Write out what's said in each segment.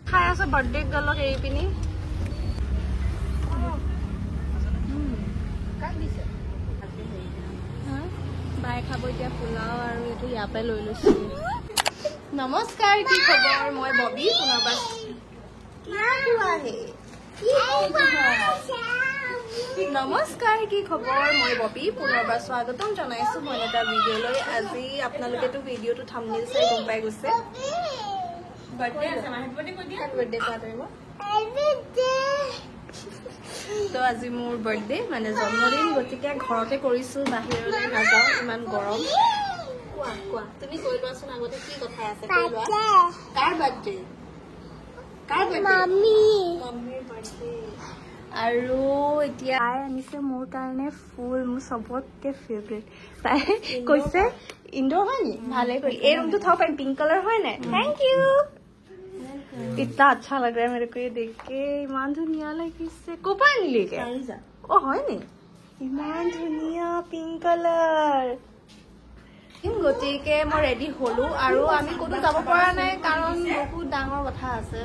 খাই আছে বাৰ্থডে গালক এৰি পিনি বাই খাব এতিয়া পোলাও আৰু এইটো ইয়াৰ পৰাই লৈ লৈছো নমস্কাৰ কি খবৰ মই ববি পুনৰবাৰ নমস্কাৰ কি খবৰ মই ববি পুনৰবাৰ স্বাগতম জনাইছো মই এটা ভিডিঅ'লৈ আজি আপোনালোকেতো ভিডিঅ'টো থাম্বনেইল চাই গম পাই গৈছে বাৰ্থডে আছে মানে বাৰ্থডে পাতিব তো আজি মোৰ বাৰ্থডে মানে জন্মদিন গতিকে ঘৰতে কৰিছো বাহিৰলৈ নাযাওঁ ইমান গৰম কোৱা কোৱা তুমি কৈ লোৱাচোন আগতে কি কথা আছে কৈ লোৱা কাৰ বাৰ্থডে মাম্মিৰ বাৰ্থডে আৰু এতিয়া তাই আনিছে মোৰ কাৰণে ফুল মোৰ চবতকে ফেভৰেট তাই কৈছে ইনডোৰ হয় নি ভালে কৰি এই ৰুমটো থব পাৰিম পিংক কালাৰ হয় নাই থেংক ইউ इतना अच्छा लग रहा है मेरे को ये देख के इमान धुनिया लगिसे कोपा आनिले के ओ হয় নি ইমান ধুনিয়া পিংক কালাৰ গতিকে মই ৰেডি হলো আৰু আমি ক'তো যাব পৰা নাই কাৰণ বহুত ডাঙৰ কথা আছে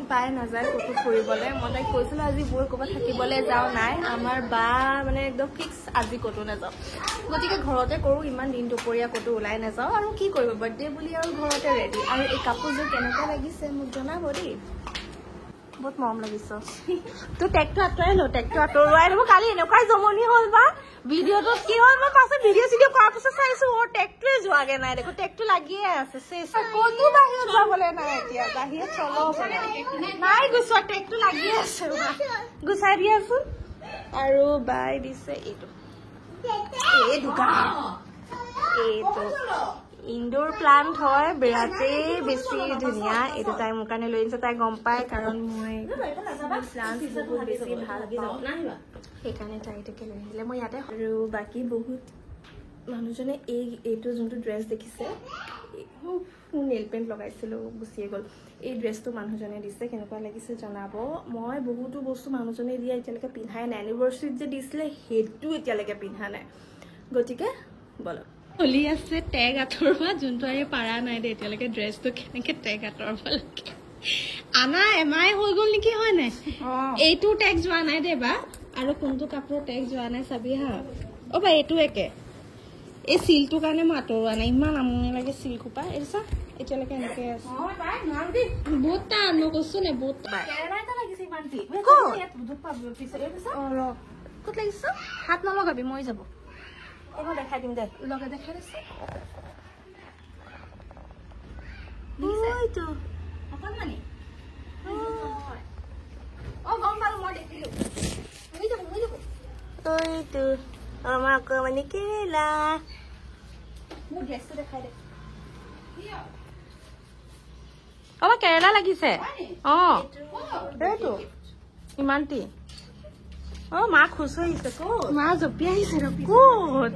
পাই নাযায় ক'তো ফুৰিবলৈ মই তাইক কৈছিলো আজি বৈ ক'ৰবাত থাকিবলৈ যাওঁ নাই আমাৰ বা মানে একদম ফিক্স আজি ক'তো নাযাওঁ গতিকে ঘৰতে কৰোঁ ইমান দিন দুপৰীয়া ক'তো ওলাই নাযাওঁ আৰু কি কৰিব বাৰ্থডে বুলি আৰু ঘৰতে ৰেডি আৰু এই কাপোৰযোৰ কেনেকুৱা লাগিছে মোক জনাব দেই বহুত মৰম লাগিছে তো টেগটো আঁতৰাই ল টেগটো আঁতৰোৱাই ল'ব কালি এনেকুৱাই জমনি হ'ল বা ভিডিঅ'টোত কি হ'ল মই পাছত ভিডিঅ' কৰাৰ পিছত চাইছো অ টেগটোৱে যোৱাগে নাই দেখো টেগটো লাগিয়ে আছে ক'তো বাহিৰত যাবলৈ নাই এতিয়া বাহিৰত চলাব নাই গুচোৱা টেগটো লাগিয়ে আছে গুচাই দিয়াচোন আৰু বাই দিছে এইটো এই দোকান এইটো ইনডোৰ প্লান্ট হয় বিৰাটেই বেছি ধুনীয়া এইটো তাই মোৰ কাৰণে লৈ আনিছে তাই গম পায় কাৰণ মই প্লান্ট বহুত বেছি ভাল পাওঁ সেইকাৰণে তাই এটাকে লৈ আহিলে মই ইয়াতে আৰু বাকী বহুত মানুহজনে এইটো যোনটো ড্ৰেছ দেখিছে মোৰ নেইল পেইণ্ট লগাইছিলোঁ গুচিয়ে গ'ল এই ড্ৰেছটো মানুহজনে দিছে কেনেকুৱা লাগিছে জনাব মই বহুতো বস্তু মানুহজনে দিয়া এতিয়ালৈকে পিন্ধাই নাই এনিভাৰ্চাৰীত যে দিছিলে সেইটো এতিয়ালৈকে পিন্ধা নাই গতিকে বলক চলি আছে টেগ আঁতৰোৱা যোনটো আৰু পাৰা নাই দে এতিয়ালৈকে ড্ৰেছটো কেনেকৈ টেগ আঁতৰাব লাগে আনা এমাই হৈ গ'ল নেকি হয় নাই এইটো টেগ যোৱা নাই দে বা আৰু কোনটো কাপোৰৰ টেগ যোৱা নাই চাবি হা অ বা এইটো একে এই চিলটোৰ কাৰণে মই আঁতৰোৱা নাই ইমান আমনি লাগে চিল খোপা এইটো চা এতিয়ালৈকে এনেকৈ আছে বহুত টান মই কৈছো নে বহুত ক'ত লাগিছ হাত নলগাবি মই যাব মই দেখাই দিম দে লগে দেখাই দিছে আমাৰ অকমানি কেৰেলা মোৰ ড্ৰেছটো দেখাই দে আমাৰ কেৰেলা লাগিছে অ এইটো ইমানটি অ মা খুচ আহিছে ক'ত মা জপি আহিছে ক'ত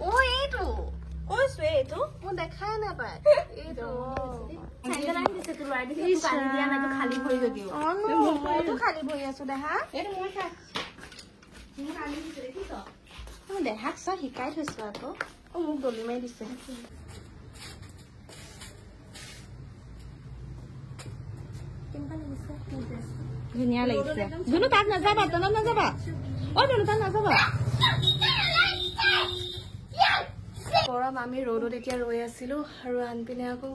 অ এইটো কৈছো এইটো মই দেখাই নাপায় এইটো খালী ভৰি আছো দেহা দেহাক চব শিকাই থৈছো আকৌ অ মোক দলি মাৰি দিছে ধুনীয়া লাগিছে ধুনু তাত নাযাবা তলত নাযাবা অ ধুনু তাত নাযাবা গৰম আমি ৰ'দত এতিয়া ৰৈ আছিলো আৰু আনপিনে আকৌ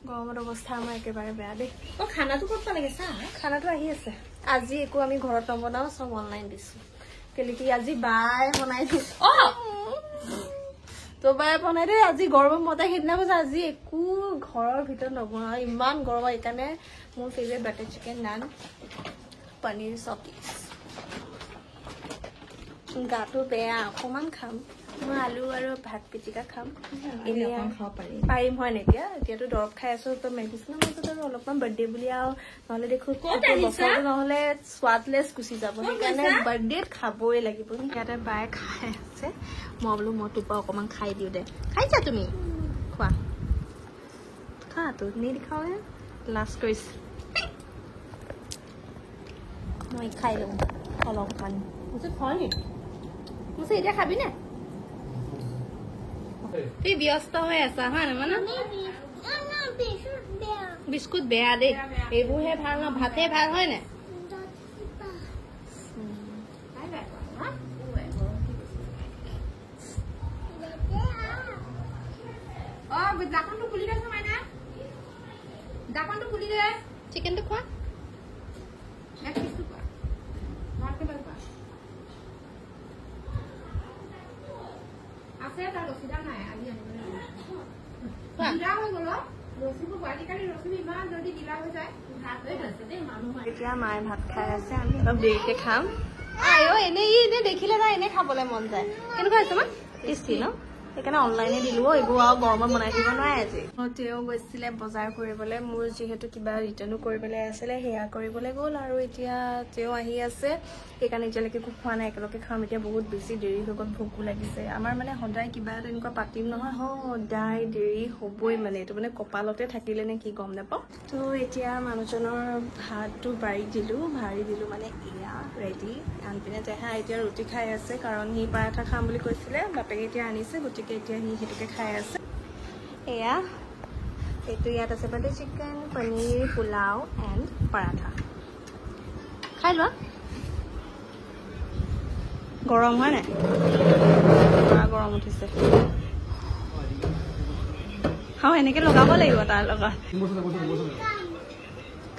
গৰমত অৱস্থা আমাৰ একেবাৰে বেয়া দেই অ খানাটো ক'ত পালেগে চা খানাটো আহি আছে আজি একো আমি ঘৰত নবনাও চব অনলাইন দিছো কেলে কি আজি বাই বনাই দিছে অ তো বাই বনাই দে আজি গৰম মতে সেইদিনা কৈছে আজি একো ঘৰৰ ভিতৰত নবনাও ইমান গৰম এইকাৰণে মোৰ ফেভৰেট বাটাৰ চিকেন নান পনীৰ চব্জি গাটো বেয়া অকণমান খাম মই আলু আৰু ভাত পিটিকা খাম পাৰিম হয় নে এতিয়াতো দৰৱ খাই আছো তো মেডিচিনৰ মাজত আৰু অলপমান বাৰ্থডে বুলি আৰু নহ'লে দেখো বছৰটো নহ'লে সোৱাদলেছ গুচি যাব সেইকাৰণে বাৰ্থডেত খাবই লাগিব ইয়াতে বায়ে খাই আছে মই বোলো মই তোৰ পৰা অকণমান খাই দিওঁ দে খাইছা তুমি খোৱা খা তো নি দেখাওঁ লাষ্ট কৰিছে মই খাই লওঁ অলপমান মুছে খোৱা নি মুছে এতিয়া খাবি নে তুই ব্যস্ত হৈ আছা হয় না মানে বিস্কুট বেয়া দেই এইবোৰহে ভাল ন ভাতে ভাল হয় না ডাকনটো খুলি দে মাইনা ডাকনটো খুলি দে চিকেনটো খোৱা আছে তাৰ ৰচিদা নাই আজি ঢিলা হৈ গ'ল ৰচিবোৰ আজিকালি ৰচি ইমান জলদি ঢিলা হৈ যায় ভাত হৈ গৈছে দেই মানুহ এতিয়া মায়ে ভাত খাই আছে আমি অলপ দেৰিকে খাম আইও এনে দেখিলে না এনে খাবলৈ মন যায় কেনেকুৱা হৈছে মা টেষ্টি ন সেইকাৰণে অনলাইনে দিলো এইবোৰ আৰু গৰমত বনাই দিব নোৱাৰে আজি তেওঁ গৈছিলে বজাৰ কৰিবলৈ মোৰ যিহেতু কিবা ৰিটাৰ্ণো কৰিবলৈ আছিলে সেয়া কৰিবলৈ গ'ল আৰু এতিয়া তেওঁ আহি আছে সেইকাৰণে এতিয়ালৈকে একো খোৱা নাই একেলগে খাম এতিয়া বহুত বেছি দেৰি হৈ গ'ল ভোকো লাগিছে আমাৰ মানে সদায় কিবা এটা এনেকুৱা পাতিম নহয় সদায় দেৰি হ'বই মানে এইটো মানে কপালতে থাকিলে নে কি গম নাপাওঁ তো এতিয়া মানুহজনৰ ভাতটো ভাৰি দিলো মানে এয়া ৰেডি আনি পিনে দেহা এতিয়া ৰুটি খাই আছে কাৰণ সি পৰাঠা খাম বুলি কৈছিলে বাপেকে এতিয়া আনিছে গতিকে এতিয়া সি সেইটোকে খাই আছে এয়া এইটো ইয়াত আছে butter chicken paneer pulao and paratha খাই লোৱা গৰম হয় নাই গৰম উঠিছে এনেকে লগাব লাগিব তাৰ লগত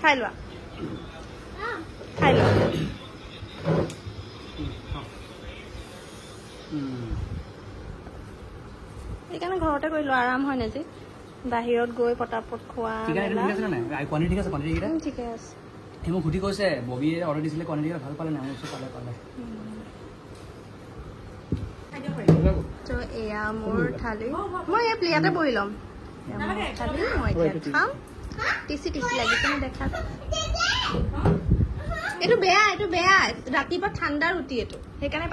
খাই লোৱা সেইকাৰণে ঘৰতে কৰিলো আৰাম হয় নেজি বাহিৰত গৈ পটাপট খোৱা ঠিকে আছে মোক সুধি কৈছে ববিয়ে অৰ্ডাৰ দিছিলে কোৱালিটি ভাল পালে না পালে তো এয়া মোৰ থালি মই এই প্লেটতে বহি ল'ম থালি মই এতিয়া খাম টিচি লাগিছে মই দেখা এইটো বেয়া ৰাতিপুৱা ঠাণ্ডা ৰুটি এইটো সেইকাৰণে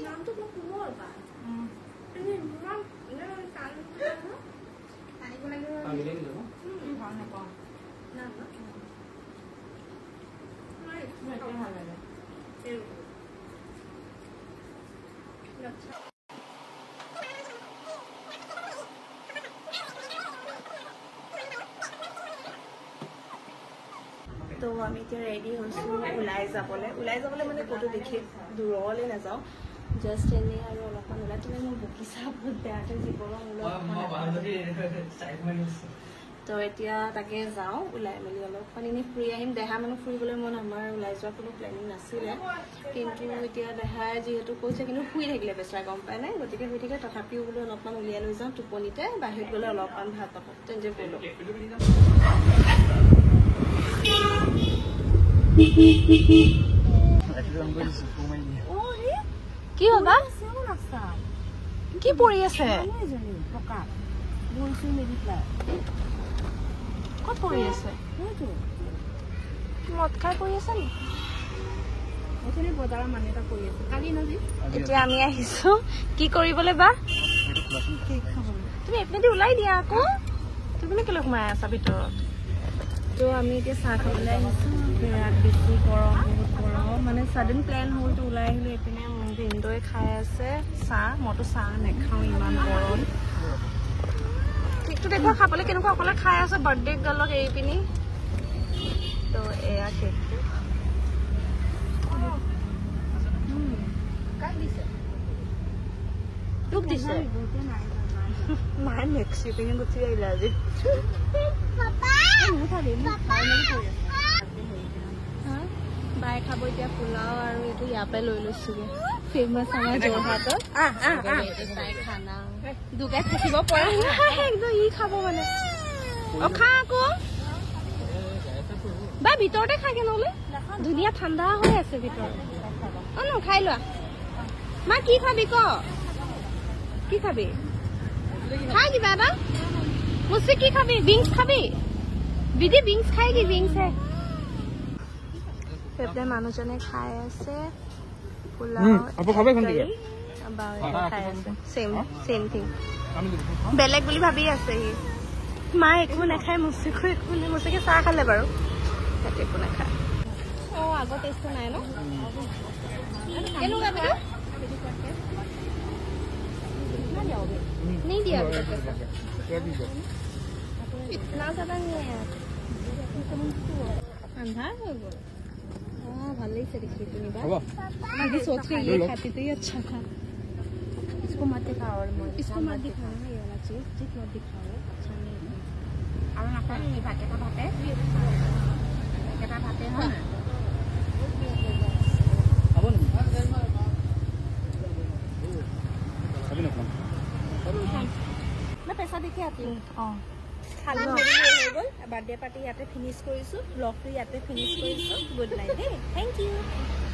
নামটো মই কোমল পাই ইমান আনিব লাগিব ভাল নাপাওঁ ভাল লাগে তো আমি এতিয়া ৰেডি হৈছোঁ ওলাই যাবলৈ মানে ক'তো দেখি দূৰলৈ নাযাওঁ জাষ্ট এনেই আৰু অলপমান ওলাই তুমি মোৰ বকিছা বহুত বেয়াকৈ জীৱনৰ তো এতিয়া তাকে যাওঁ ওলাই মেলি অলপমান এনেই ফুৰি আহিম দেহা মানুহ ফুৰিবলৈ মন আমাৰ ওলাই যোৱাৰ কোনো প্লেনিং নাছিলে কিন্তু এতিয়া দেহাই যিহেতু কৈছে কিন্তু শুই থাকিলে বেচৰা গম পাই নাই গতিকে শুই থাকিলে তথাপিও বোলো অলপমান উলিয়াই লৈ যাওঁ টোপনিতে বাহিৰত গ'লে অলপমান ভাল পাব তেনেকৈ কৰিলোঁ কি হবা কি পৰি আছে ক'ত পৰি আছে মদ খাই পৰি আছে নি বজাৰৰ মানুহ এটা পৰি আছে কালি নদী এতিয়া আমি আহিছো কি কৰিবলৈ বা তুমি এপিনেদি ওলাই দিয়া আকৌ তুমি কেলৈ সোমাই আছা ভিতৰত তো আমি এতিয়া চাহ খাবলৈ আহিছো বিৰাট বেছি গৰম বহুত গৰম মানে ছাডেন প্লেন হ'লতো ওলাই আহিলো এইপিনে মোৰ ভিনদৈ খাই আছে চাহ মইতো চাহ নাখাওঁ ইমান গৰম কেকটো দেখুৱা খাবলৈ কেনেকুৱা অকলে খাই আছে বাৰ্থডে গাৰ্লক এৰি পিনি তো এয়া কেকটো তোক দিছে মায়ে মেক্সি পিনি গুচি আহিলে আজি বাই খাব এতিয়া পোলাও আৰু এইটো ইয়াৰ পৰাই লৈ লৈছোগে ফেমাছ আমাৰ যোৰহাটত তাই খানা দুগাই থাকিব পৰা একদম ই খাব মানে খা আকৌ বা ভিতৰতে খাগে নহ'লে ধুনীয়া ঠাণ্ডা হৈ আছে ভিতৰত ন খাই লোৱা মা কি খাবি ক কি খাবি খা কিবা এটা মুচি কি খাবি বিংছ খাবি বিধি বিংছ খাই কি বিংছ হে পেপলে মানুহজনে খাই আছে আপু খাবে কোন দিকে খাই আছে সেম থিং বেলেগ বুলি ভাবি আছে সি মা একো নাখায় মুচিকো একো নাই মুচিকে চাহ খালে বাৰু তাতে একো নাখায় আগত টেষ্টটো নাই ন কেনেকুৱা বেটা नहीं दिया इतना ज्यादा नहीं है यार अंधार हो गया भले से देखिए इतनी बार मैं सोच के ये खाती तो ये अच्छा था इसको मत दिखाओ और इसको मत दिखाओ ना ये वाला चीज ठीक मत दिखाओ अच्छा नहीं है और ना खाने नहीं भाते का भाते हैं मैं पैसा देके आती हूँ खाली मेरी ये हो गई बर्थडे पार्टी याते फिनिश करिसु ब्लॉग तो याते फिनिश करिसु गुड नाइट थैंक यू